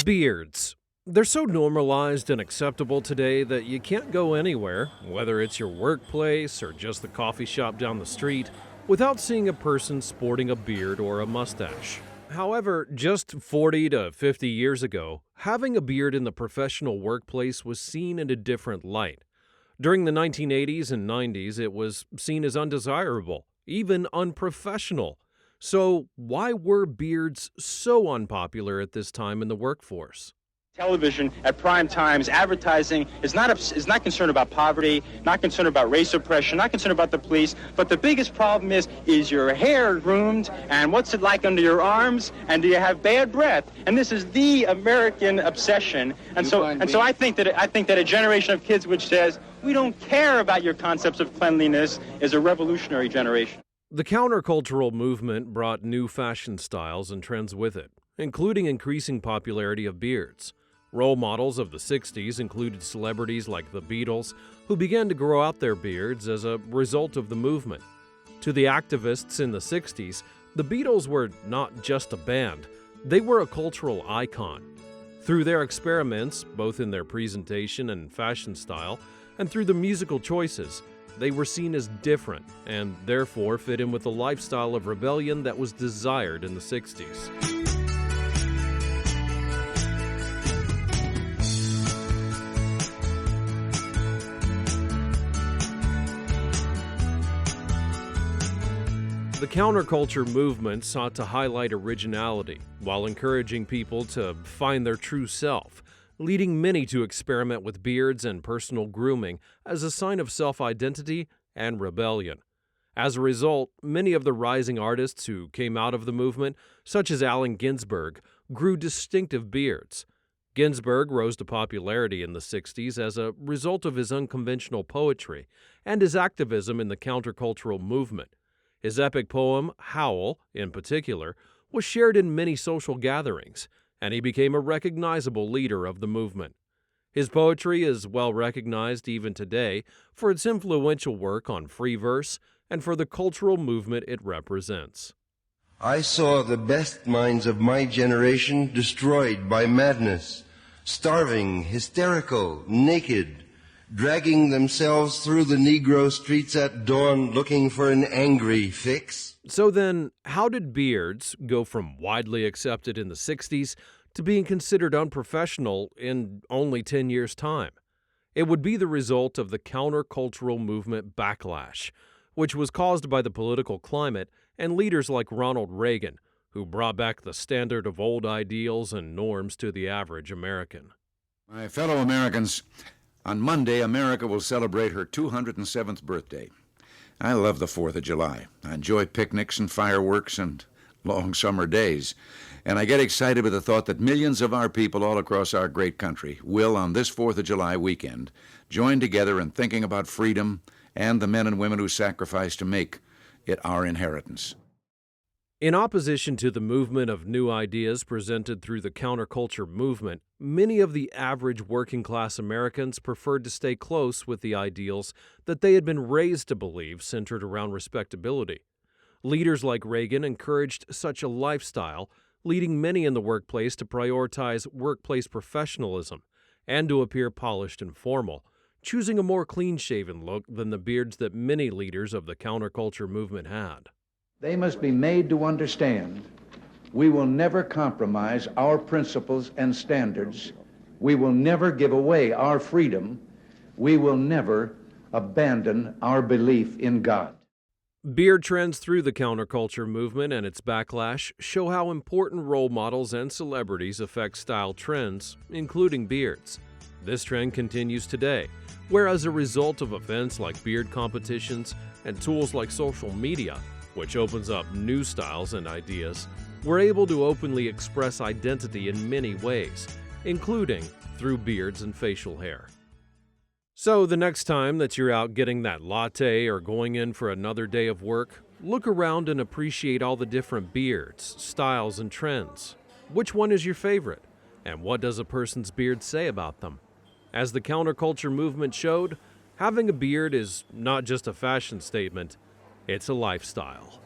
Beards. They're so normalized and acceptable today that you can't go anywhere, whether it's your workplace or just the coffee shop down the street, without seeing a person sporting a beard or a mustache. However, just 40 to 50 years ago, having a beard in the professional workplace was seen in a different light. During the 1980s and 90s, it was seen as undesirable, even unprofessional. So, why were beards so unpopular at this time in the workforce? Television at prime times, advertising is not concerned about poverty, not concerned about race oppression, not concerned about the police, but the biggest problem is your hair groomed, and what's it like under your arms, and do you have bad breath? And this is the American obsession. And so I think that a generation of kids which says we don't care about your concepts of cleanliness is a revolutionary generation. The countercultural movement brought new fashion styles and trends with it, including increasing popularity of beards. Role models of the 60s included celebrities like the Beatles, who began to grow out their beards as a result of the movement. To the activists in the 60s, the Beatles were not just a band, they were a cultural icon. Through their experiments, both in their presentation and fashion style, and through the musical choices, they were seen as different and therefore fit in with the lifestyle of rebellion that was desired in the 60s. The counterculture movement sought to highlight originality while encouraging people to find their true self, leading many to experiment with beards and personal grooming as a sign of self-identity and rebellion. As a result, many of the rising artists who came out of the movement, such as Allen Ginsberg, grew distinctive beards. Ginsberg rose to popularity in the 60s as a result of his unconventional poetry and his activism in the countercultural movement. His epic poem, Howl, in particular, was shared in many social gatherings, and he became a recognizable leader of the movement. His poetry is well recognized even today for its influential work on free verse and for the cultural movement it represents. I saw the best minds of my generation destroyed by madness, starving, hysterical, naked, dragging themselves through the Negro streets at dawn looking for an angry fix. So then, how did beards go from widely accepted in the 60s to being considered unprofessional in only 10 years' time? It would be the result of the countercultural movement backlash, which was caused by the political climate and leaders like Ronald Reagan, who brought back the standard of old ideals and norms to the average American. My fellow Americans, on Monday, America will celebrate her 207th birthday. I love the 4th of July. I enjoy picnics and fireworks and long summer days. And I get excited with the thought that millions of our people all across our great country will, on this 4th of July weekend, join together in thinking about freedom and the men and women who sacrificed to make it our inheritance. In opposition to the movement of new ideas presented through the counterculture movement, many of the average working-class Americans preferred to stay close with the ideals that they had been raised to believe centered around respectability. Leaders like Reagan encouraged such a lifestyle, leading many in the workplace to prioritize workplace professionalism and to appear polished and formal, choosing a more clean-shaven look than the beards that many leaders of the counterculture movement had. They must be made to understand we will never compromise our principles and standards. We will never give away our freedom. We will never abandon our belief in God. Beard trends through the counterculture movement and its backlash show how important role models and celebrities affect style trends, including beards. This trend continues today, where as a result of events like beard competitions and tools like social media, which opens up new styles and ideas, we're able to openly express identity in many ways, including through beards and facial hair. So the next time that you're out getting that latte or going in for another day of work, look around and appreciate all the different beards, styles, and trends. Which one is your favorite? And what does a person's beard say about them? As the counterculture movement showed, having a beard is not just a fashion statement, it's a lifestyle.